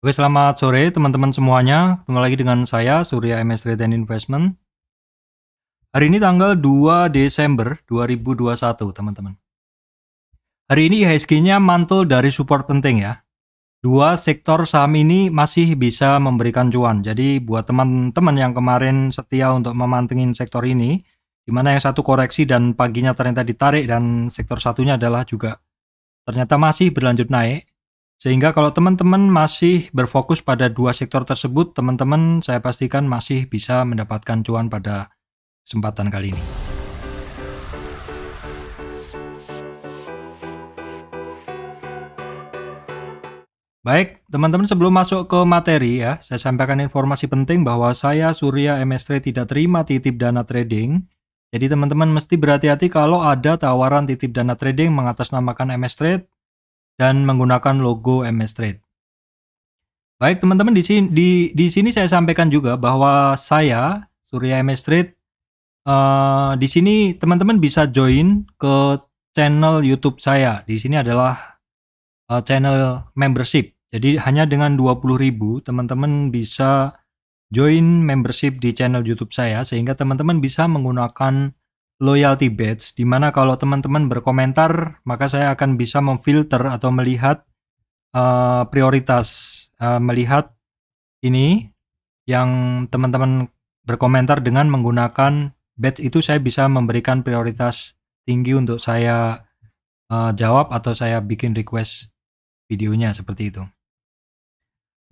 Oke, selamat sore teman-teman semuanya. Ketemu lagi dengan saya, Surya MS Trade and Investment. Hari ini tanggal 2 Desember 2021, teman-teman. Hari ini IHSG-nya mantul dari support penting ya. Dua sektor saham ini masih bisa memberikan cuan. Jadi buat teman-teman yang kemarin setia untuk memantengin sektor ini, di mana yang satu koreksi dan paginya ternyata ditarik dan sektor satunya adalah juga ternyata masih berlanjut naik. Sehingga kalau teman-teman masih berfokus pada dua sektor tersebut, teman-teman saya pastikan masih bisa mendapatkan cuan pada kesempatan kali ini. Baik, teman-teman sebelum masuk ke materi ya, saya sampaikan informasi penting bahwa saya Surya MS Trade tidak terima titip dana trading. Jadi teman-teman mesti berhati-hati kalau ada tawaran titip dana trading mengatasnamakan MS Trade dan menggunakan logo MS Trade. Baik teman-teman, di sini saya sampaikan juga bahwa saya Surya MS Trade di sini teman-teman bisa join ke channel YouTube saya. Di sini adalah channel membership. Jadi hanya dengan 20.000 teman-teman bisa join membership di channel YouTube saya sehingga teman-teman bisa menggunakan loyalty badge di mana kalau teman-teman berkomentar maka saya akan bisa memfilter atau melihat prioritas melihat ini yang teman-teman berkomentar dengan menggunakan badge itu saya bisa memberikan prioritas tinggi untuk saya jawab atau saya bikin request videonya seperti itu.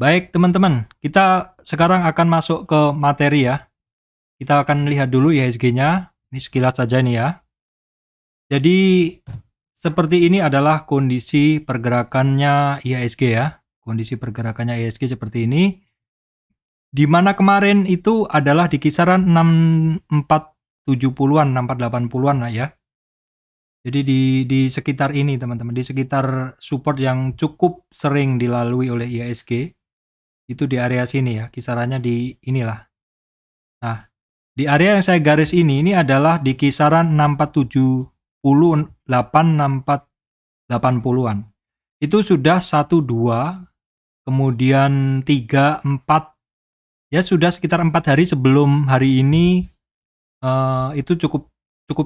Baik teman-teman, kita sekarang akan masuk ke materi ya. Kita akan lihat dulu IHSG-nya. Ini sekilas saja nih ya. Jadi seperti ini adalah kondisi pergerakannya IHSG ya. Kondisi pergerakannya IHSG seperti ini. Di mana kemarin itu adalah di kisaran 6470-an, 6480-an lah ya. Jadi di sekitar ini teman-teman, di sekitar support yang cukup sering dilalui oleh IHSG. Itu di area sini ya, kisarannya di inilah. Nah, di area yang saya garis ini adalah di kisaran 6480-6480-an. Itu sudah 1, 2, kemudian 3, 4, ya sudah sekitar 4 hari sebelum hari ini itu cukup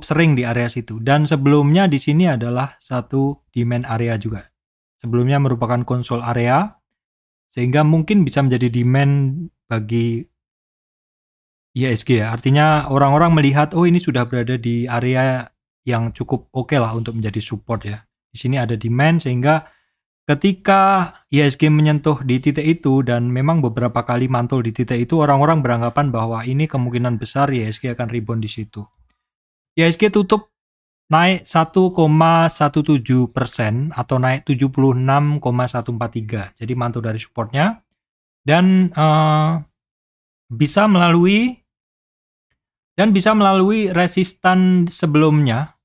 sering di area situ. Dan sebelumnya di sini adalah satu demand area juga. Sebelumnya merupakan konsol area, sehingga mungkin bisa menjadi demand bagi IHSG ya. Artinya orang-orang melihat oh ini sudah berada di area yang cukup oke lah untuk menjadi support ya. Di sini ada demand sehingga ketika IHSG menyentuh di titik itu dan memang beberapa kali mantul di titik itu, orang-orang beranggapan bahwa ini kemungkinan besar IHSG akan rebound di situ. IHSG tutup naik 1,17% atau naik 76,143. Jadi mantul dari supportnya dan bisa melalui resistan sebelumnya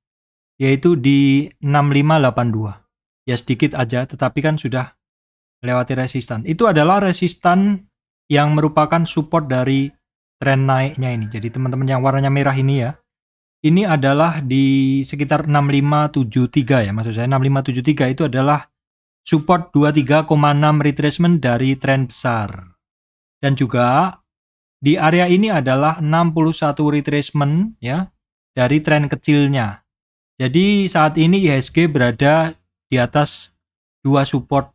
yaitu di 6582. Ya sedikit aja tetapi kan sudah melewati resistan. Itu adalah resistan yang merupakan support dari tren naiknya ini. Jadi teman-teman yang warnanya merah ini ya. Ini adalah di sekitar 6573 ya, maksud saya 6573 itu adalah support 23,6 retracement dari tren besar. Dan juga di area ini adalah 61 retracement ya dari tren kecilnya. Jadi saat ini IHSG berada di atas dua support,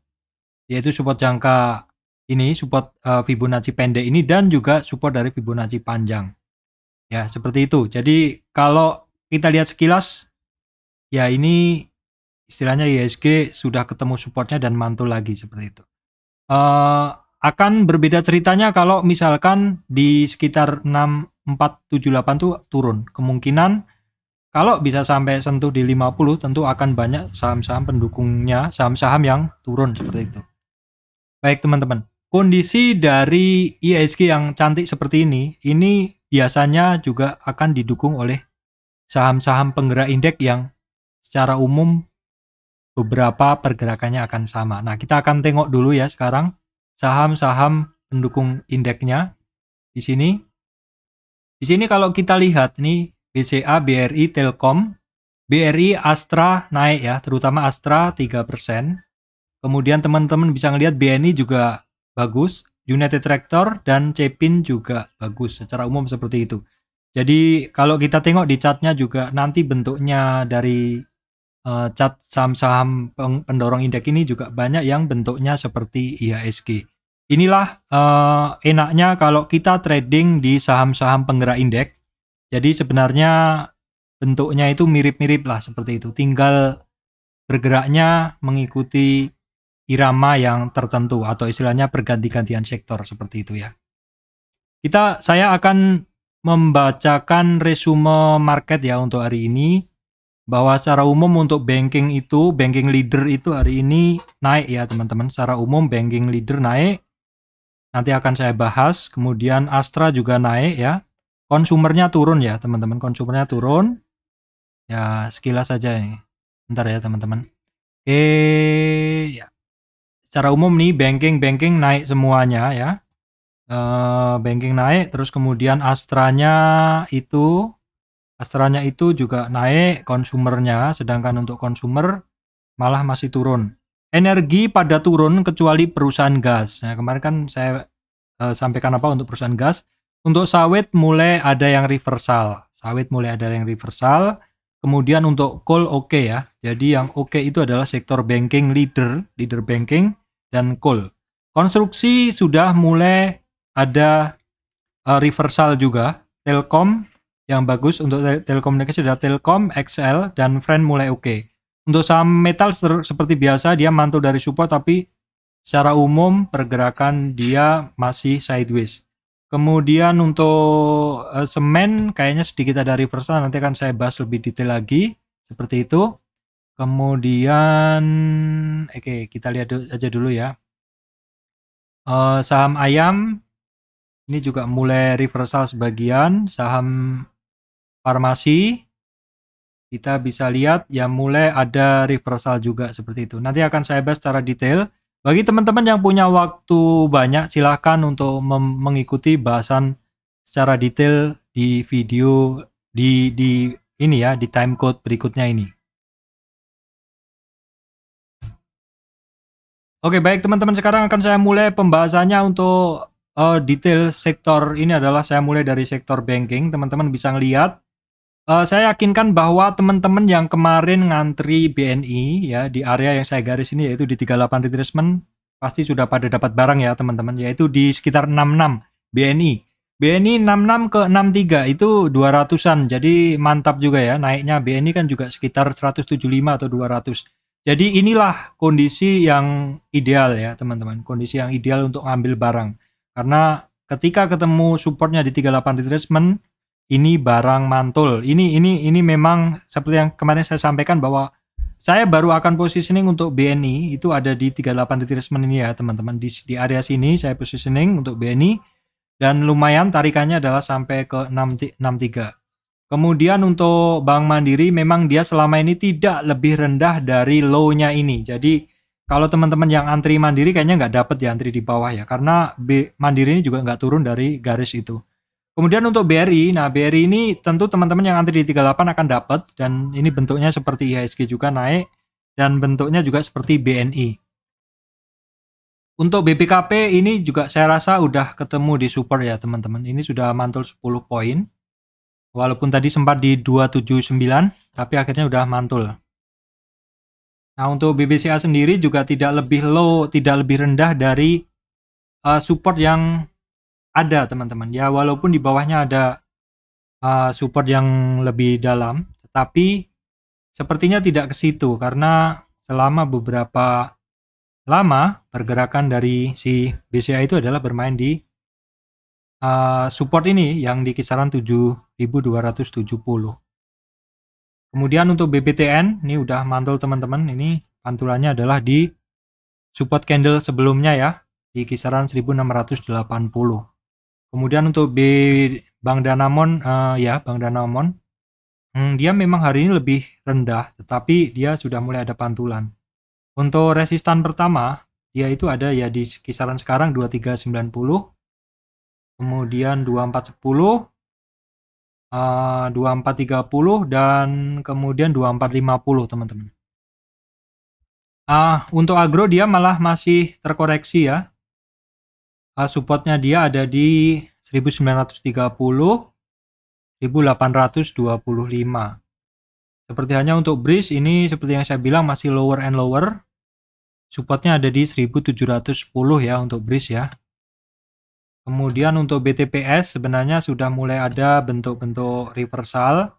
yaitu support jangka ini, support Fibonacci pendek ini dan juga support dari Fibonacci panjang. Ya, seperti itu. Jadi kalau kita lihat sekilas, ya ini istilahnya IHSG sudah ketemu supportnya dan mantul lagi seperti itu. Akan berbeda ceritanya kalau misalkan di sekitar 6478 tuh turun. Kemungkinan kalau bisa sampai sentuh di 50 tentu akan banyak saham-saham pendukungnya, saham-saham yang turun seperti itu. Baik teman-teman, kondisi dari IHSG yang cantik seperti ini biasanya juga akan didukung oleh saham-saham penggerak indeks yang secara umum beberapa pergerakannya akan sama. Nah, kita akan tengok dulu ya sekarang saham-saham pendukung indeksnya di sini. Di sini kalau kita lihat nih BCA, BRI, Telkom, BRI, Astra naik ya, terutama Astra 3%. Kemudian teman-teman bisa ngelihat BNI juga bagus, United Tractor dan Cepin juga bagus secara umum seperti itu. Jadi kalau kita tengok di chartnya juga nanti bentuknya dari chart saham-saham pendorong indeks ini juga banyak yang bentuknya seperti IHSG. Inilah enaknya kalau kita trading di saham-saham penggerak indeks. Jadi sebenarnya bentuknya itu mirip-mirip lah seperti itu. Tinggal bergeraknya mengikuti irama yang tertentu atau istilahnya perganti-gantian sektor seperti itu ya. Saya akan membacakan resume market ya untuk hari ini, bahwa secara umum untuk banking leader itu hari ini naik ya teman-teman. Secara umum banking leader naik, nanti akan saya bahas. Kemudian Astra juga naik ya. Konsumernya turun ya teman-teman, konsumernya turun ya, sekilas saja ini. Bentar ya teman-teman. Ya. Secara umum nih banking naik semuanya ya. Banking naik, terus kemudian Astranya itu juga naik konsumernya, sedangkan untuk konsumer malah masih turun. Energi pada turun kecuali perusahaan gas. Nah, kemarin kan saya sampaikan apa untuk perusahaan gas. Untuk sawit mulai ada yang reversal. Kemudian untuk coal oke ya. Jadi yang oke itu adalah sektor banking leader banking dan coal. Konstruksi sudah mulai ada reversal juga. Telkom yang bagus untuk telekomunikasi sudah Telkom, XL, dan Friend mulai oke. Untuk saham metal seperti biasa dia mantul dari support, tapi secara umum pergerakan dia masih sideways. Kemudian untuk semen kayaknya sedikit ada reversal, nanti akan saya bahas lebih detail lagi seperti itu. Kemudian oke, kita lihat aja dulu ya. Saham ayam ini juga mulai reversal sebagian. Saham farmasi kita bisa lihat ya mulai ada reversal juga seperti itu. Nanti akan saya bahas secara detail. Bagi teman-teman yang punya waktu banyak, silahkan untuk mengikuti bahasan secara detail di video di ini ya, di timecode berikutnya ini. Oke, baik teman-teman, sekarang akan saya mulai pembahasannya untuk detail sektor. Ini adalah saya mulai dari sektor banking. Teman-teman bisa ngelihat. Saya yakinkan bahwa teman-teman yang kemarin ngantri BNI ya di area yang saya garis ini, yaitu di 38 retracement, pasti sudah pada dapat barang ya teman-teman, yaitu di sekitar 66 BNI 66 ke 63 itu 200-an. Jadi mantap juga ya naiknya. BNI kan juga sekitar 175 atau 200. Jadi inilah kondisi yang ideal ya teman-teman, kondisi yang ideal untuk ngambil barang. Karena ketika ketemu supportnya di 38 retracement, ini barang mantul. Ini memang seperti yang kemarin saya sampaikan bahwa saya baru akan positioning untuk BNI itu ada di 38 retracement ini ya teman-teman. Di area sini saya positioning untuk BNI dan lumayan tarikannya adalah sampai ke 63. Kemudian untuk Bank Mandiri memang dia selama ini tidak lebih rendah dari low-nya ini. Jadi kalau teman-teman yang antri Mandiri kayaknya nggak dapat ya antri di bawah ya, karena Mandiri ini juga nggak turun dari garis itu. Kemudian untuk BRI, nah BRI ini tentu teman-teman yang antri di 38 akan dapat, dan ini bentuknya seperti IHSG juga naik, dan bentuknya juga seperti BNI. Untuk BPKP ini juga saya rasa udah ketemu di support ya teman-teman. Ini sudah mantul 10 poin. Walaupun tadi sempat di 279, tapi akhirnya udah mantul. Nah, untuk BBCA sendiri juga tidak lebih low, tidak lebih rendah dari support yang ada, teman-teman. Ya, walaupun di bawahnya ada support yang lebih dalam, tetapi sepertinya tidak ke situ karena selama beberapa lama pergerakan dari si BCA itu adalah bermain di support ini yang di kisaran 7.270. Kemudian untuk BBTN ini udah mantul teman-teman. Ini pantulannya adalah di support candle sebelumnya ya, di kisaran 1680. Kemudian untuk Bank Danamon Bank Danamon dia memang hari ini lebih rendah, tetapi dia sudah mulai ada pantulan. Untuk resistan pertama dia itu ada ya di kisaran sekarang 2390. Kemudian 2410, 2430 dan kemudian 2450 teman-teman. Untuk agro dia malah masih terkoreksi ya. supportnya dia ada di 1930, 1825. Seperti hanya untuk bridge ini seperti yang saya bilang masih lower and lower. Supportnya ada di 1710 ya untuk bridge ya. Kemudian untuk BTPS sebenarnya sudah mulai ada bentuk-bentuk reversal.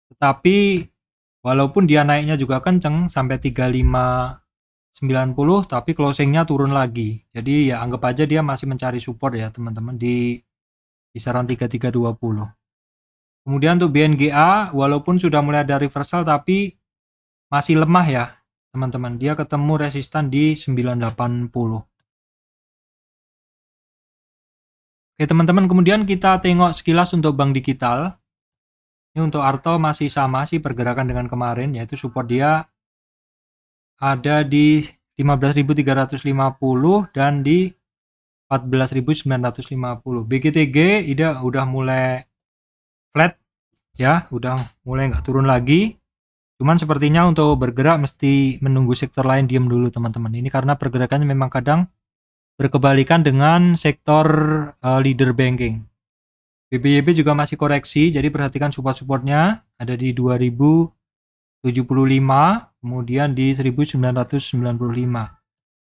Tetapi walaupun dia naiknya juga kenceng sampai 3590, tapi closingnya turun lagi. Jadi ya anggap aja dia masih mencari support ya teman-teman di kisaran 3320. Kemudian untuk BNGA walaupun sudah mulai ada reversal tapi masih lemah ya teman-teman. Dia ketemu resistan di 980. Oke teman-teman, kemudian kita tengok sekilas untuk bank digital. Ini untuk Arto masih sama sih pergerakan dengan kemarin, yaitu support dia ada di 15.350 dan di 14.950. BGTG ini udah mulai flat ya, udah mulai nggak turun lagi. Cuman sepertinya untuk bergerak mesti menunggu sektor lain diem dulu teman-teman. Ini karena pergerakannya memang kadang berkebalikan dengan sektor leader banking. BBYB juga masih koreksi, jadi perhatikan support-supportnya ada di 2075, kemudian di 1995.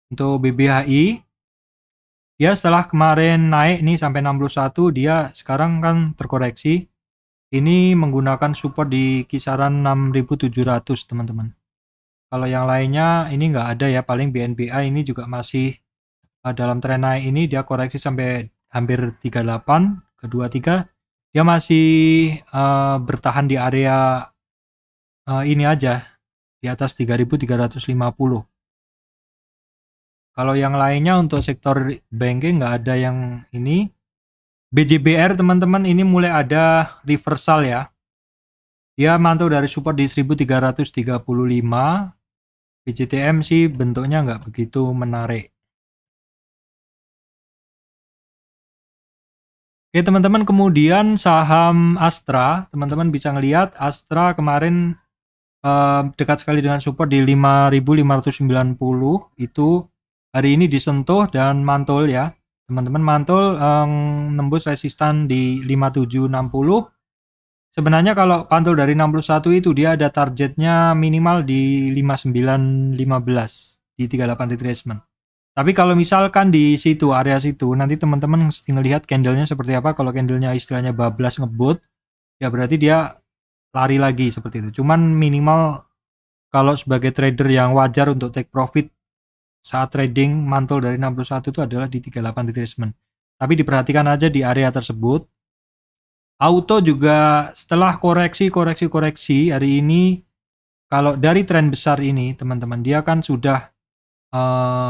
Untuk BBHI, dia setelah kemarin naik nih sampai 61, dia sekarang kan terkoreksi. Ini menggunakan support di kisaran 6.700 teman-teman. Kalau yang lainnya ini nggak ada ya, paling BNBA ini juga masih dalam tren naik ini dia koreksi sampai hampir 38 ke 23. Dia masih bertahan di area ini aja di atas 3.350. Kalau yang lainnya untuk sektor banking nggak ada yang ini. BJBR teman-teman ini mulai ada reversal ya. Dia mantul dari support di 1335. BJTM sih bentuknya nggak begitu menarik. Oke teman-teman, kemudian saham Astra, teman-teman bisa ngelihat Astra kemarin dekat sekali dengan support di 5.590, itu hari ini disentuh dan mantul ya teman-teman, mantul nembus resistan di 5760. Sebenarnya kalau pantul dari 61 itu dia ada targetnya minimal di 5915 di 38 retracement. Tapi kalau misalkan di situ, area situ, nanti teman-teman mesti ngelihat candlenya seperti apa. Kalau candlenya istilahnya bablas ngebut, ya berarti dia lari lagi seperti itu. Cuman minimal kalau sebagai trader yang wajar untuk take profit saat trading mantul dari 61 itu adalah di 38 retracement. Tapi diperhatikan aja di area tersebut. Auto juga setelah koreksi hari ini, kalau dari tren besar ini teman-teman, dia kan sudah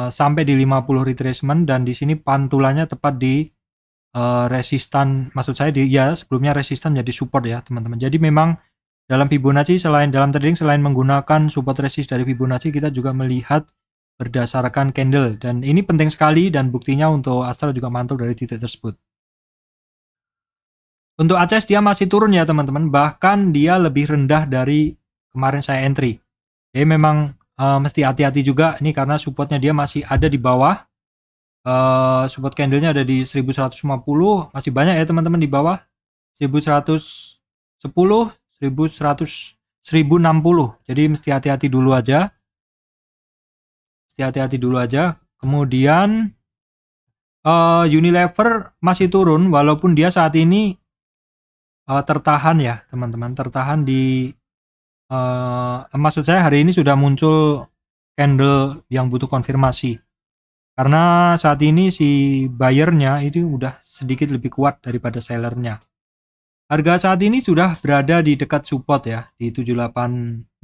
sampai di 50 retracement dan di sini pantulannya tepat di resistan, maksud saya di ya sebelumnya resistan jadi support ya teman-teman. Jadi memang dalam Fibonacci dalam trading selain menggunakan support resist dari Fibonacci, kita juga melihat berdasarkan candle dan ini penting sekali dan buktinya untuk Astra juga mantul dari titik tersebut. Untuk ACS dia masih turun ya teman-teman, bahkan dia lebih rendah dari kemarin saya entry. Jadi memang mesti hati-hati juga nih karena supportnya dia masih ada di bawah. Support candlenya ada di 1150, masih banyak ya teman-teman di bawah 1110, 1100, 1060. Jadi mesti hati-hati dulu aja. Kemudian Unilever masih turun walaupun dia saat ini tertahan ya teman-teman, tertahan di maksud saya hari ini sudah muncul candle yang butuh konfirmasi karena saat ini si buyernya itu udah sedikit lebih kuat daripada sellernya. Harga saat ini sudah berada di dekat support ya di 4.160.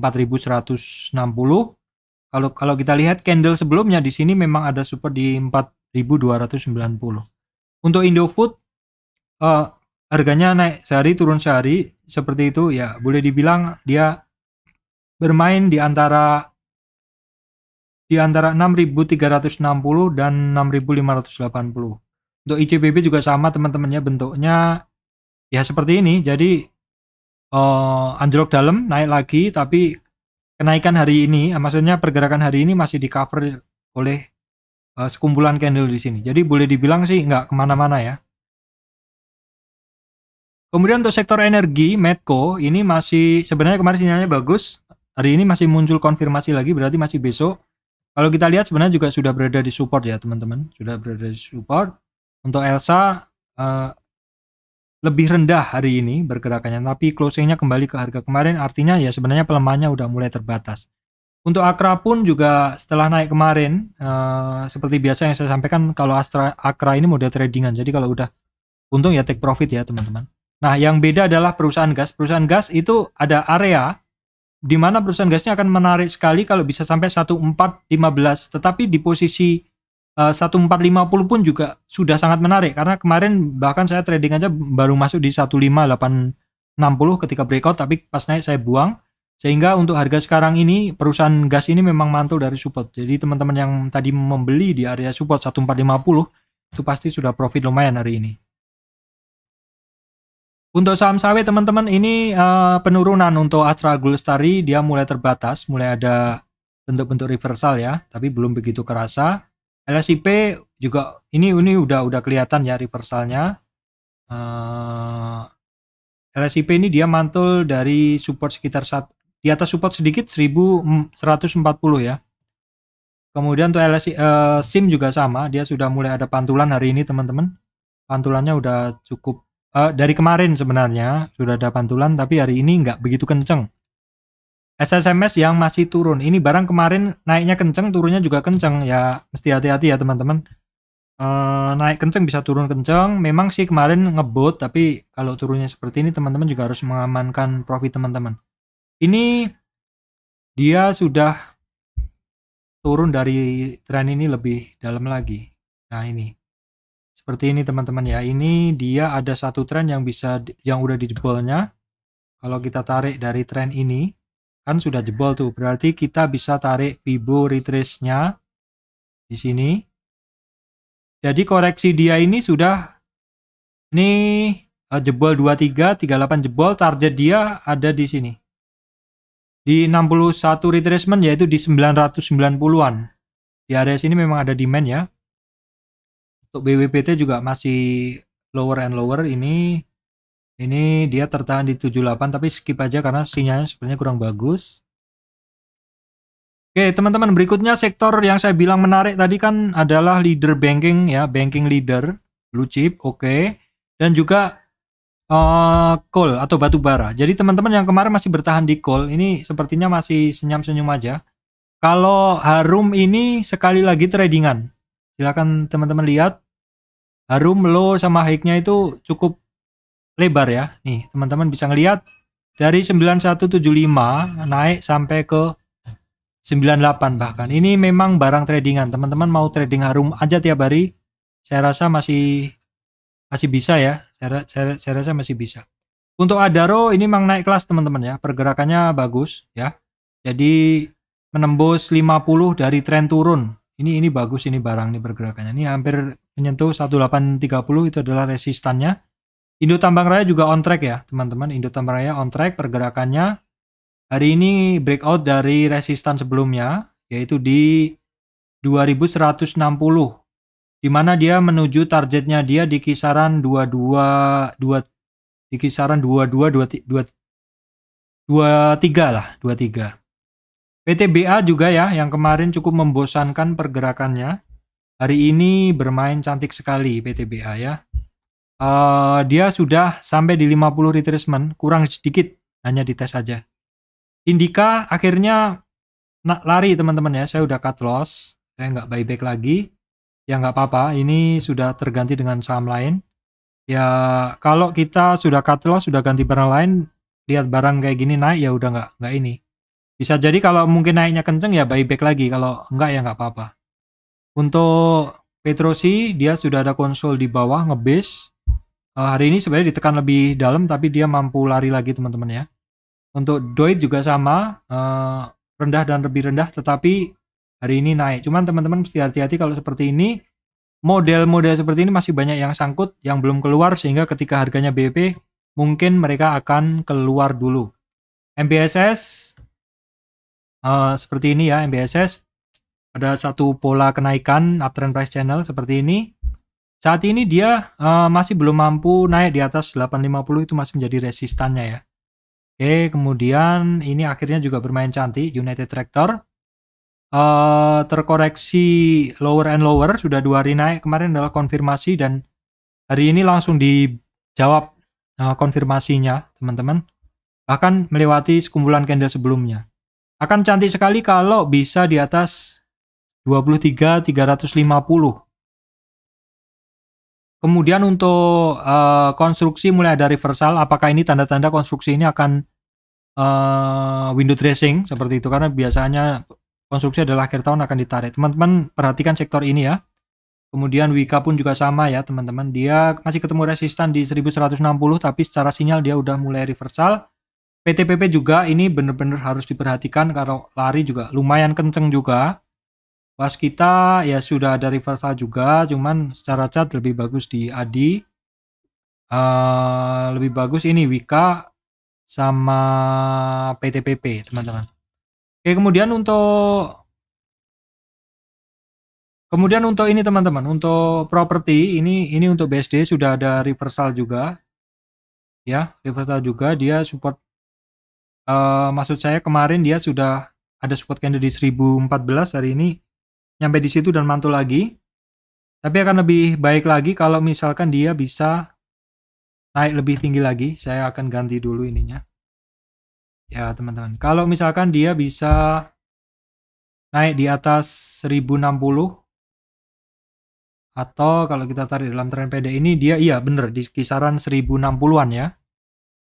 Kalau kita lihat candle sebelumnya di sini memang ada support di 4.290. Untuk Indofood harganya naik sehari turun sehari seperti itu ya, boleh dibilang dia bermain di antara 6.360 dan 6.580. Untuk ICBP juga sama teman-temannya, bentuknya ya seperti ini. Jadi anjlok dalam naik lagi, tapi kenaikan hari ini, maksudnya pergerakan hari ini masih di cover oleh sekumpulan candle di sini. Jadi boleh dibilang sih nggak kemana-mana ya. Kemudian untuk sektor energi, Medco ini masih sebenarnya kemarin sinyalnya bagus. Hari ini masih muncul konfirmasi lagi, berarti masih besok. Kalau kita lihat sebenarnya juga sudah berada di support ya teman-teman, sudah berada di support. Untuk Elsa lebih rendah hari ini bergerakannya, tapi closingnya kembali ke harga kemarin, artinya ya sebenarnya pelemahannya udah mulai terbatas. Untuk Akra pun juga setelah naik kemarin, seperti biasa yang saya sampaikan, kalau Akra ini model tradingan, jadi kalau udah untung ya take profit ya teman-teman. Nah, yang beda adalah perusahaan gas. Perusahaan gas itu ada area di mana perusahaan gasnya akan menarik sekali kalau bisa sampai 1415. Tetapi di posisi 1450 pun juga sudah sangat menarik. Karena kemarin bahkan saya trading aja baru masuk di 15860 ketika breakout, tapi pas naik saya buang. Sehingga untuk harga sekarang ini, perusahaan gas ini memang mantul dari support. Jadi teman-teman yang tadi membeli di area support 1450, itu pasti sudah profit lumayan hari ini. Untuk saham sawit teman-teman ini penurunan untuk Astra Globalstar dia mulai terbatas, mulai ada bentuk-bentuk reversal ya, tapi belum begitu kerasa. LSIP juga ini udah kelihatan ya reversalnya. LSIP ini dia mantul dari support sekitar di atas support sedikit 1140 ya. Kemudian untuk SIM juga sama, dia sudah mulai ada pantulan hari ini teman-teman. Pantulannya udah cukup dari kemarin sebenarnya sudah ada pantulan, tapi hari ini nggak begitu kenceng. SSMS yang masih turun, ini barang kemarin naiknya kenceng, turunnya juga kenceng ya, mesti hati-hati ya teman-teman. Naik kenceng bisa turun kenceng, memang sih kemarin ngebot, tapi kalau turunnya seperti ini teman-teman juga harus mengamankan profit teman-teman. Ini dia sudah turun dari tren ini lebih dalam lagi. Nah ini seperti ini teman-teman ya, ini dia ada satu tren yang udah dijebolnya. Kalau kita tarik dari tren ini kan sudah jebol tuh, berarti kita bisa tarik Fibo retrace-nya di sini. Jadi koreksi dia ini sudah jebol 23, 38 jebol, target dia ada di sini. Di 61 retracement, yaitu di 990-an. Di area sini memang ada demand ya. Untuk BWPT juga masih lower and lower, ini dia tertahan di 78, tapi skip aja karena sinyalnya sebenarnya kurang bagus. Oke teman-teman, berikutnya sektor yang saya bilang menarik tadi kan adalah leader banking ya, banking leader, blue chip, oke. Dan juga coal atau batu bara. Jadi teman-teman yang kemarin masih bertahan di coal, ini sepertinya masih senyum-senyum aja. Kalau Harum ini sekali lagi tradingan. Silakan teman-teman lihat, Harum low sama high-nya itu cukup lebar ya. Nih teman-teman bisa ngelihat dari 9175 naik sampai ke 98 bahkan. Ini memang barang tradingan. Teman-teman mau trading Harum aja tiap hari, saya rasa masih bisa ya. Saya rasa masih bisa. Untuk Adaro ini memang naik kelas teman-teman ya. Pergerakannya bagus ya. Jadi menembus 50 dari tren turun. Ini bagus ini barang nih pergerakannya. Ini hampir menyentuh 1830, itu adalah resistannya. Indo Tambang Raya juga on track ya teman-teman. Indo Tambang Raya on track pergerakannya. Hari ini breakout dari resistan sebelumnya, yaitu di 2160. Di mana dia menuju targetnya dia di kisaran 23 lah, 23. PTBA juga ya, yang kemarin cukup membosankan pergerakannya. Hari ini bermain cantik sekali PTBA ya. Dia sudah sampai di 50 retracement, kurang sedikit, hanya dites aja. Indika akhirnya lari teman-teman ya, saya udah cut loss, saya nggak buyback lagi. Ya nggak apa-apa, ini sudah terganti dengan saham lain. Ya kalau kita sudah cut loss, sudah ganti barang lain, lihat barang kayak gini naik ya udah nggak ini. Bisa jadi kalau mungkin naiknya kenceng ya buyback lagi, kalau enggak ya nggak apa-apa. Untuk Petrosi dia sudah ada konsol di bawah ngebase. Hari ini sebenarnya ditekan lebih dalam tapi dia mampu lari lagi teman-teman ya. Untuk Doit juga sama, rendah dan lebih rendah tetapi hari ini naik. Cuman teman-teman mesti hati-hati kalau seperti ini. Model-model seperti ini masih banyak yang sangkut, yang belum keluar, sehingga ketika harganya BP mungkin mereka akan keluar dulu. MBSS seperti ini ya, MBSS ada satu pola kenaikan uptrend price channel seperti ini. Saat ini dia masih belum mampu naik di atas 850, itu masih menjadi resistannya ya. Oke, kemudian ini akhirnya juga bermain cantik United Tractor. Terkoreksi lower and lower, sudah 2 hari naik, kemarin adalah konfirmasi dan hari ini langsung dijawab konfirmasinya teman-teman, bahkan melewati sekumpulan candle sebelumnya. Akan cantik sekali kalau bisa di atas 23.350. Kemudian untuk konstruksi mulai ada reversal, apakah ini tanda-tanda konstruksi ini akan window dressing seperti itu, karena biasanya konstruksi adalah akhir tahun akan ditarik. Teman-teman perhatikan sektor ini ya. Kemudian Wika pun juga sama ya teman-teman. Dia masih ketemu resistan di 1160, tapi secara sinyal dia udah mulai reversal. PTPP juga ini benar-benar harus diperhatikan karena lari juga lumayan kenceng juga. Pas kita ya sudah ada reversal juga, cuman secara chart lebih bagus di ADI. Lebih bagus ini Wika sama PTPP teman-teman. Oke, kemudian untuk ini teman-teman, untuk properti ini untuk BSD sudah ada reversal juga. Ya, reversal juga, dia support maksud saya kemarin dia sudah ada support candle di 1014, hari ini nyampe di situ dan mantul lagi. Tapi akan lebih baik lagi kalau misalkan dia bisa naik lebih tinggi lagi. Saya akan ganti dulu ininya. Ya, teman-teman. Kalau misalkan dia bisa naik di atas 1060 atau kalau kita tarik dalam tren pendek ini dia iya bener di kisaran 1060-an ya.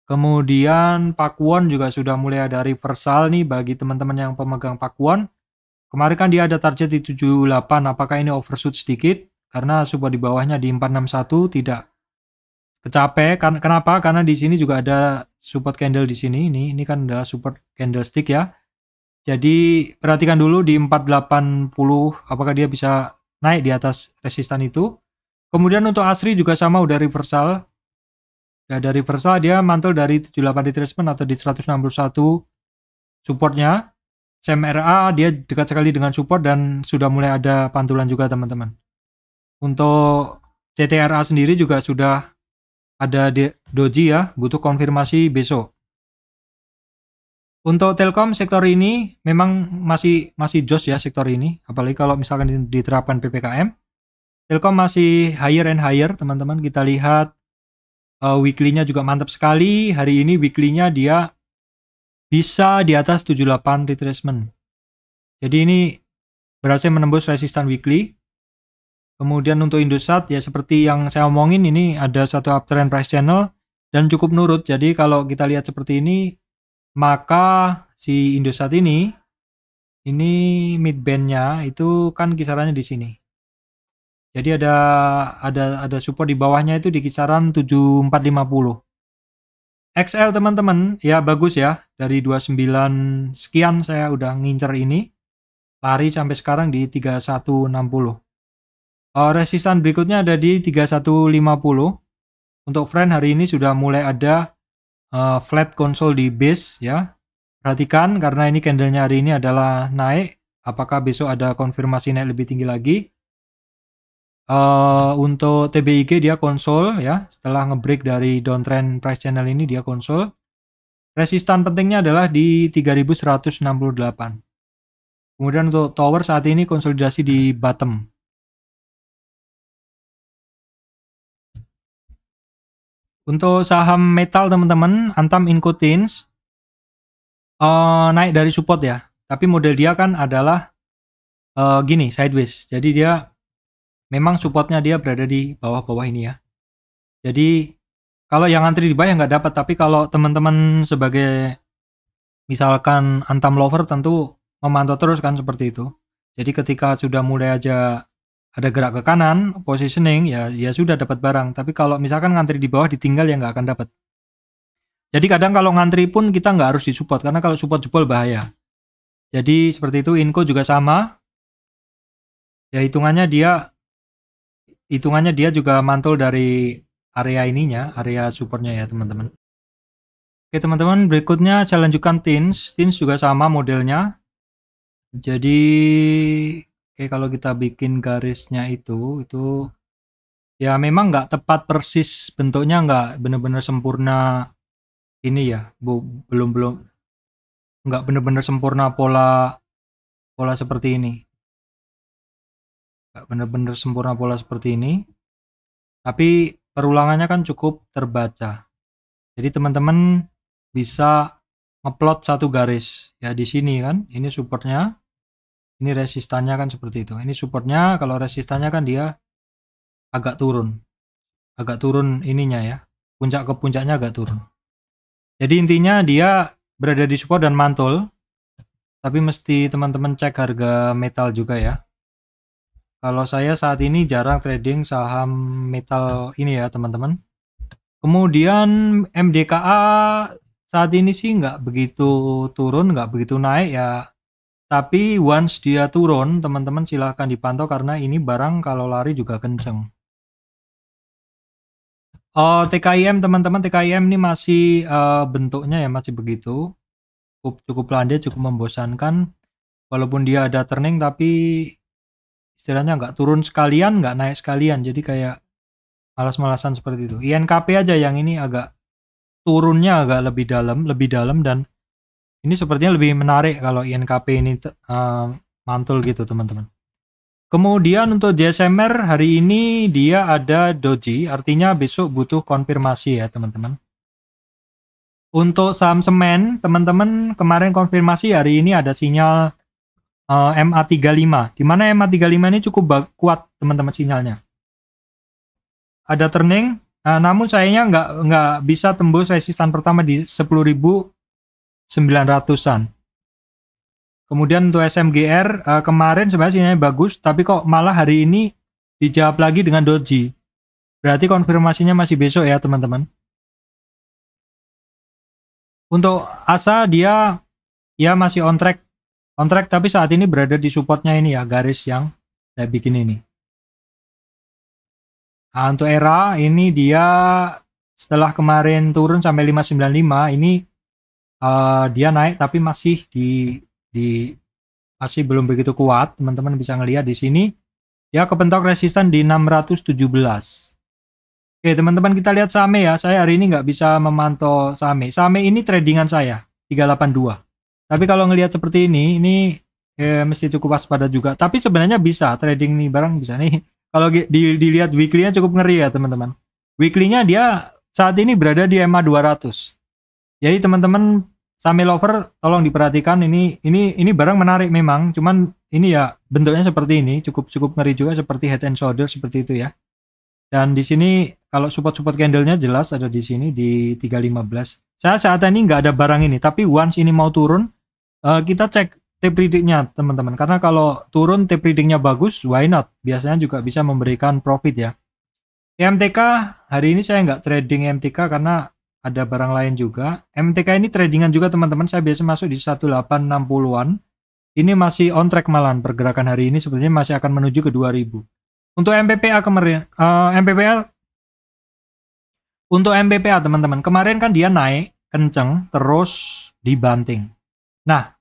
Kemudian Pakuwon juga sudah mulai ada reversal nih bagi teman-teman yang pemegang Pakuwon. Kemarin kan dia ada target di 78, apakah ini overshoot sedikit? Karena support di bawahnya di 461 tidak kecapai. Kenapa? Karena di sini juga ada support candle di sini. Ini kan ada support candlestick ya. Jadi perhatikan dulu di 480 apakah dia bisa naik di atas resistan itu. Kemudian untuk ASRI juga sama udah reversal. Ada reversal, dia mantul dari 78 retracement atau di 161 supportnya. SMRA dia dekat sekali dengan support dan sudah mulai ada pantulan juga teman-teman. Untuk CTRA sendiri juga sudah ada doji ya, butuh konfirmasi besok. Untuk Telkom sektor ini memang masih jos ya sektor ini, apalagi kalau misalkan diterapkan PPKM. Telkom masih higher and higher teman-teman. Kita lihat weekly-nya juga mantap sekali. Hari ini weekly-nya dia bisa di atas 78 retracement. Jadi ini berhasil menembus resistan weekly. Kemudian untuk Indosat ya seperti yang saya omongin, ini ada satu uptrend price channel dan cukup nurut. Jadi kalau kita lihat seperti ini, maka si Indosat ini mid band-nya itu kan kisarannya di sini. Jadi ada support di bawahnya itu di kisaran 7450. XL teman-teman ya bagus ya, dari 29 sekian saya udah ngincer ini, lari sampai sekarang di 3160. Resistan berikutnya ada di 3150. Untuk friend hari ini sudah mulai ada flat console di base ya. Perhatikan karena ini candlenya hari ini adalah naik, apakah besok ada konfirmasi naik lebih tinggi lagi. Untuk TBIG dia konsol ya, setelah ngebreak dari downtrend price channel ini dia konsol. Resistan pentingnya adalah di 3168. Kemudian untuk tower saat ini konsolidasi di bottom. Untuk saham metal teman-teman, Antam Incotins naik dari support ya, tapi model dia kan adalah gini sideways. Jadi dia memang supportnya dia berada di bawah-bawah ini ya. Jadi kalau yang antri di bawah nggak dapat, tapi kalau teman-teman sebagai misalkan Antam lover tentu memantau terus kan seperti itu. Jadi ketika sudah mulai aja ada gerak ke kanan, positioning ya sudah dapat barang. Tapi kalau misalkan ngantri di bawah ditinggal ya nggak akan dapat. Jadi kadang kalau ngantri pun kita nggak harus disupport karena kalau support jebol bahaya. Jadi seperti itu. Inco juga sama. Ya hitungannya dia juga mantul dari area ininya, area supportnya ya teman-teman. Oke teman-teman, berikutnya saya lanjutkan Tins juga sama modelnya. Jadi Oke, kalau kita bikin garisnya itu ya memang nggak tepat persis bentuknya, nggak benar-benar sempurna ini ya, belum belum nggak benar-benar sempurna pola pola seperti ini, nggak benar-benar sempurna pola seperti ini, tapi perulangannya kan cukup terbaca. Jadi teman-teman bisa ngeplot satu garis ya di sini kan, ini supportnya, ini resistannya kan seperti itu. Ini supportnya, kalau resistannya kan dia agak turun ininya ya, puncak ke puncaknya agak turun. Jadi intinya dia berada di support dan mantul, tapi mesti teman-teman cek harga metal juga ya. Kalau saya saat ini jarang trading saham metal ini ya teman-teman. Kemudian MDKA saat ini sih nggak begitu turun, nggak begitu naik ya. Tapi once dia turun, teman-teman silahkan dipantau karena ini barang kalau lari juga kenceng. Oh, TKIM teman-teman, TKIM ini masih bentuknya ya masih begitu. Cukup landai, cukup membosankan. Walaupun dia ada turning tapi istilahnya nggak turun sekalian, nggak naik sekalian. Jadi kayak malas-malasan seperti itu. INKP aja yang ini agak turunnya agak lebih dalam dan ini sepertinya lebih menarik kalau INKP ini mantul gitu teman-teman. Kemudian untuk JSMR hari ini dia ada doji, artinya besok butuh konfirmasi ya teman-teman. Untuk saham semen, teman-teman kemarin konfirmasi, hari ini ada sinyal MA35, di mana MA35 ini cukup kuat teman-teman sinyalnya. Ada turning, namun sayangnya nggak bisa tembus resistan pertama di 10.900-an. Kemudian untuk SMGR kemarin sebenarnya sinyalnya bagus, tapi kok malah hari ini dijawab lagi dengan doji. Berarti konfirmasinya masih besok ya teman-teman. Untuk ASA dia ya masih on track tapi saat ini berada di supportnya ini ya, garis yang saya bikin ini. Nah, untuk ERA ini dia setelah kemarin turun sampai 595 ini dia naik tapi masih masih belum begitu kuat. Teman-teman bisa ngelihat di sini dia kepentok resisten di 617. Oke teman-teman, kita lihat Same ya. Saya hari ini nggak bisa memantau Same. Same ini tradingan saya 382. Tapi kalau ngelihat seperti ini mesti cukup waspada juga. Tapi sebenarnya bisa trading nih barang bisa nih. Kalau dilihat weekly-nya cukup ngeri ya teman-teman. Weekly-nya dia saat ini berada di MA 200. Jadi teman-teman Same lover tolong diperhatikan, ini barang menarik memang, cuman ini ya bentuknya seperti ini, cukup ngeri juga, seperti head and shoulder seperti itu ya. Dan di sini kalau support candle-nya jelas ada di sini di 315. Saya saat ini nggak ada barang ini, tapi once ini mau turun, kita cek tape reading-nya teman-teman, karena kalau turun tape reading-nya bagus, why not? Biasanya juga bisa memberikan profit ya. MTK hari ini saya nggak trading MTK karena ada barang lain juga. MTK ini tradingan juga teman-teman, saya biasa masuk di 1860-an. Ini masih on track malahan, pergerakan hari ini sepertinya masih akan menuju ke 2000. Untuk MPPA kemarin, untuk MPPA teman-teman, kemarin kan dia naik kenceng terus dibanting. Nah,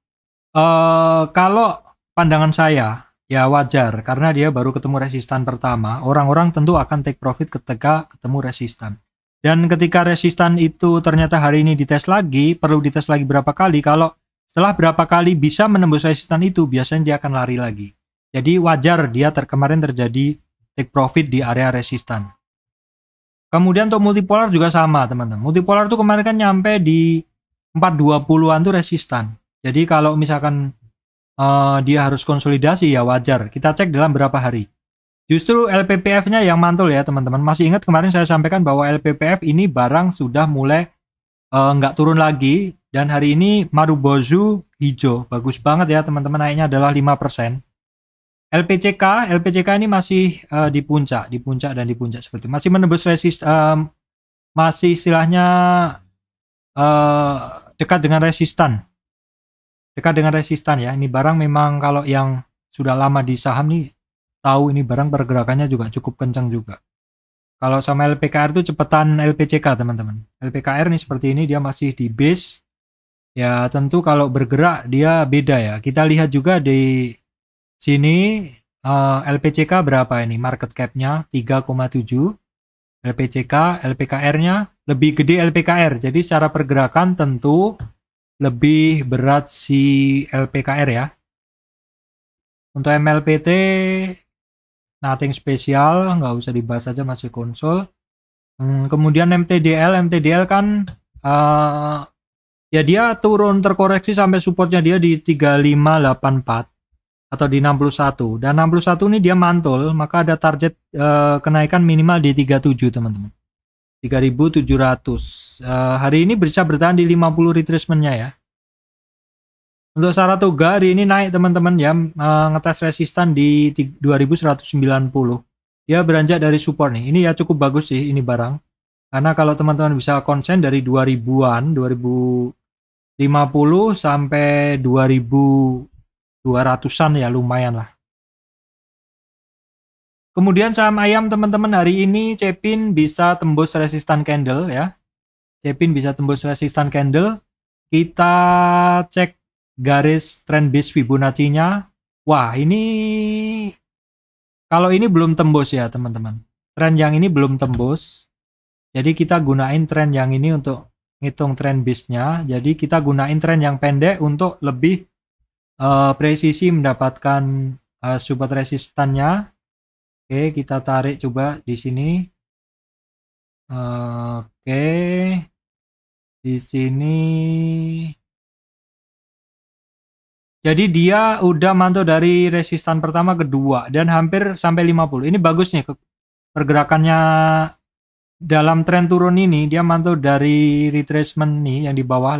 kalau pandangan saya ya wajar karena dia baru ketemu resistan pertama, orang-orang tentu akan take profit ketika ketemu resistan. Dan ketika resistan itu ternyata hari ini dites lagi, perlu dites lagi berapa kali, kalau setelah berapa kali bisa menembus resistan itu, biasanya dia akan lari lagi. Jadi wajar dia kemarin terjadi take profit di area resistan. Kemudian untuk multipolar juga sama teman-teman. Multipolar tuh kemarin kan nyampe di 420-an tuh resistan. Jadi kalau misalkan dia harus konsolidasi ya wajar. Kita cek dalam berapa hari. Justru LPPF-nya yang mantul ya teman-teman. Masih ingat kemarin saya sampaikan bahwa LPPF ini barang sudah mulai nggak turun lagi. Dan hari ini Marubozu hijau. Bagus banget ya teman-teman, naiknya adalah 5%. LPCK ini masih di puncak seperti itu. Masih menembus masih istilahnya dekat dengan resistan. Dekat dengan resistan ya. Ini barang memang kalau yang sudah lama di saham nih tahu ini barang pergerakannya juga cukup kencang juga. Kalau sama LPKR itu cepetan LPCK teman-teman. LPKR nih seperti ini, dia masih di base. Ya tentu kalau bergerak dia beda ya. Kita lihat juga di sini LPCK berapa ini? Market cap-nya 3,7. LPCK, LPKR-nya lebih gede LPKR. Jadi secara pergerakan tentu lebih berat si LPKR ya. Untuk MLPT nothing spesial, nggak usah dibahas aja, masih konsol. Kemudian MTDL kan ya dia turun terkoreksi sampai supportnya dia di 3584 atau di 61, dan 61 ini dia mantul, maka ada target kenaikan minimal di 37 teman-teman, 3700. Hari ini bisa bertahan di 50 retracement-nya ya. Untuk Saratoga hari ini naik teman-teman ya, ngetes resistan di 2190. Dia beranjak dari support nih. Ini ya cukup bagus sih ini barang. Karena kalau teman-teman bisa konsen dari 2000-an, 2050 sampai 2200-an ya lumayan lah. Kemudian saham ayam teman-teman hari ini Cepin bisa tembus resistan candle ya. Cepin bisa tembus resistan candle. Kita cek garis trend base Fibonacci-nya. Wah, ini kalau ini belum tembus ya teman-teman. Tren yang ini belum tembus. Jadi kita gunain tren yang ini untuk ngitung trend base-nya. Jadi kita gunain tren yang pendek untuk lebih presisi mendapatkan support resistannya. Oke, kita tarik coba di sini. Oke. Di sini. Jadi dia udah mantul dari resistan pertama, kedua, dan hampir sampai 50. Ini bagus nih pergerakannya dalam tren turun ini. Dia mantul dari retracement nih yang di bawah,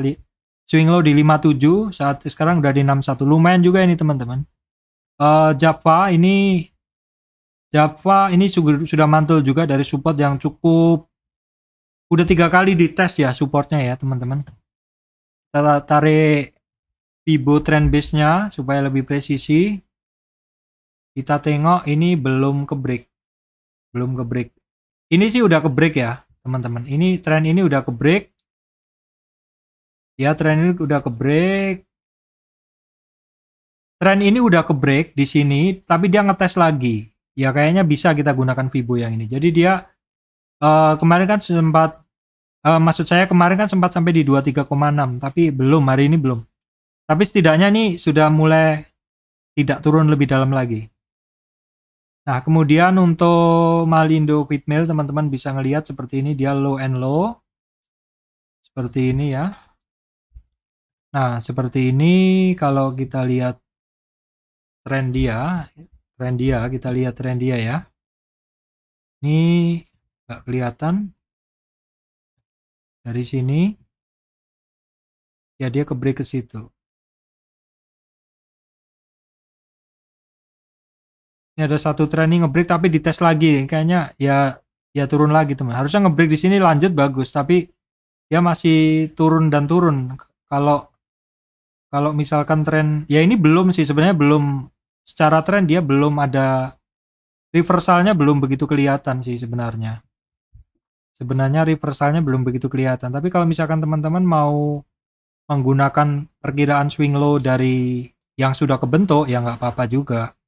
swing low di 57, saat sekarang udah di 61. Lumayan juga ini teman-teman. Java ini sudah mantul juga dari support yang cukup, udah 3 kali dites ya supportnya ya teman-teman. Kita tarik Fibo trend base-nya supaya lebih presisi. Kita tengok ini belum ke break. Ini sih udah ke break ya teman-teman. Ini tren ini udah ke break. Ya, tren ini udah ke break. Tren ini udah ke break di sini, tapi dia ngetes lagi. Ya kayaknya bisa kita gunakan Fibo yang ini. Jadi dia kemarin kan sempat, maksud saya kemarin kan sempat sampai di 23,6, tapi belum, hari ini belum. Tapi setidaknya nih sudah mulai tidak turun lebih dalam lagi. Nah, kemudian untuk Malindo Pitmail teman-teman bisa ngelihat seperti ini, dia low and low. Seperti ini ya. Nah, seperti ini kalau kita lihat tren dia, kita lihat tren dia ya. Ini nggak kelihatan. Dari sini ya dia ke break ke situ. Ini ada satu trending ngebreak tapi dites lagi, kayaknya ya turun lagi teman. Harusnya ngebreak di sini lanjut bagus, tapi dia masih turun dan turun. Kalau misalkan tren ya ini belum sih sebenarnya, belum secara tren dia belum ada reversalnya, belum begitu kelihatan sih sebenarnya. Sebenarnya reversalnya belum begitu kelihatan. Tapi kalau misalkan teman-teman mau menggunakan perkiraan swing low dari yang sudah kebentuk ya nggak apa-apa juga.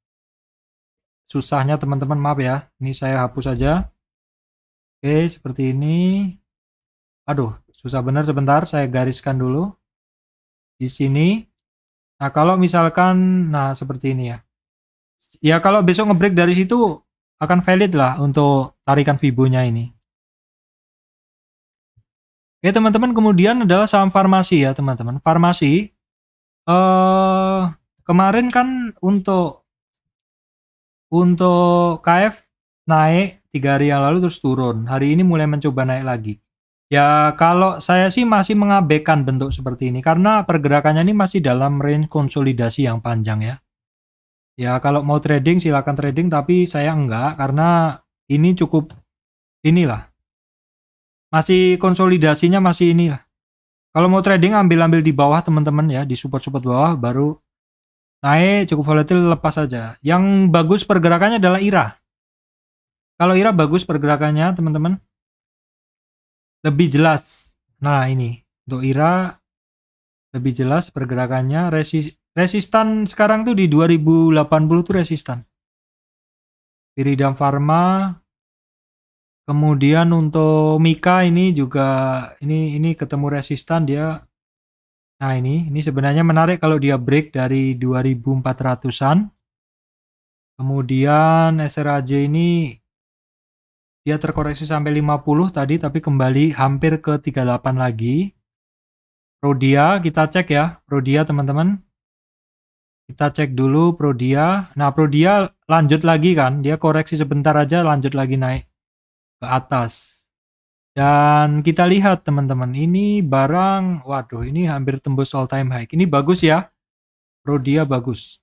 Susahnya teman-teman maaf ya, ini saya hapus aja. Oke, seperti ini. Aduh, susah benar, sebentar saya gariskan dulu di sini. Nah, kalau misalkan seperti ini ya. Ya kalau besok ngebreak dari situ akan valid lah untuk tarikan Fibo-nya ini. Oke, teman-teman, kemudian adalah saham farmasi ya, teman-teman. Farmasi kemarin kan untuk KF naik 3 hari yang lalu terus turun. Hari ini mulai mencoba naik lagi. Ya kalau saya sih masih mengabaikan bentuk seperti ini karena pergerakannya ini masih dalam range konsolidasi yang panjang ya. Ya kalau mau trading silakan trading, tapi saya enggak karena ini cukup inilah. Masih konsolidasinya masih inilah. Kalau mau trading ambil di bawah teman-teman ya, di support-support bawah baru naik cukup volatil, lepas saja. Yang bagus pergerakannya adalah IRA. Kalau IRA bagus pergerakannya teman-teman, lebih jelas. Nah ini untuk IRA lebih jelas pergerakannya. Resistan sekarang tuh di 2080 tuh resistan. Viridam Pharma. Kemudian untuk Mika ini juga ini ketemu resistan dia. Nah, ini sebenarnya menarik kalau dia break dari 2400-an. Kemudian SRAJ ini dia terkoreksi sampai 50 tadi tapi kembali hampir ke 38 lagi. Prodia kita cek ya, Prodia teman-teman. Kita cek dulu Prodia. Nah, Prodia lanjut lagi kan, dia koreksi sebentar aja lanjut lagi naik ke atas. Dan kita lihat teman-teman, ini barang, waduh ini hampir tembus all time high. Ini bagus ya, Prodia bagus.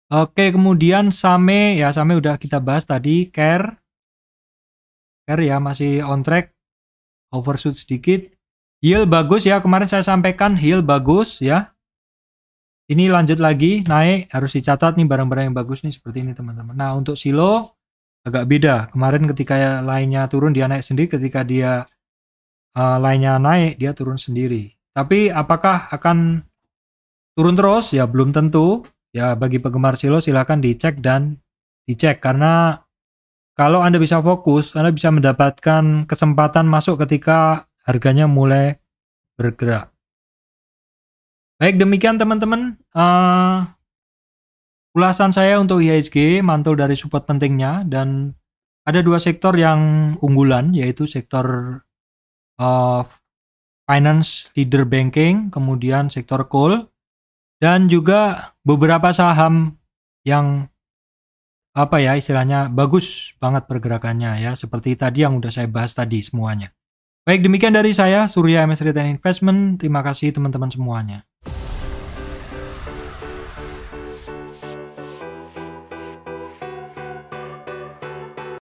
Oke, kemudian Same, ya Same udah kita bahas tadi. Care ya masih on track, overshoot sedikit. Yield bagus ya, kemarin saya sampaikan yield bagus ya. Ini lanjut lagi naik, harus dicatat nih barang-barang yang bagus nih seperti ini teman-teman. Nah, untuk Silo agak beda. Kemarin ketika lainnya turun dia naik sendiri, ketika dia lainnya naik dia turun sendiri. Tapi apakah akan turun terus? Ya belum tentu. Ya bagi penggemar Silo silahkan dicek karena kalau Anda bisa fokus, Anda bisa mendapatkan kesempatan masuk ketika harganya mulai bergerak. Baik, demikian teman-teman ulasan saya untuk IHSG, mantul dari support pentingnya, dan ada dua sektor yang unggulan, yaitu sektor finance, leader banking, kemudian sektor coal, dan juga beberapa saham yang istilahnya bagus banget pergerakannya ya, seperti tadi yang udah saya bahas tadi semuanya. Baik, demikian dari saya, Surya MS Retail Investment. Terima kasih teman-teman semuanya.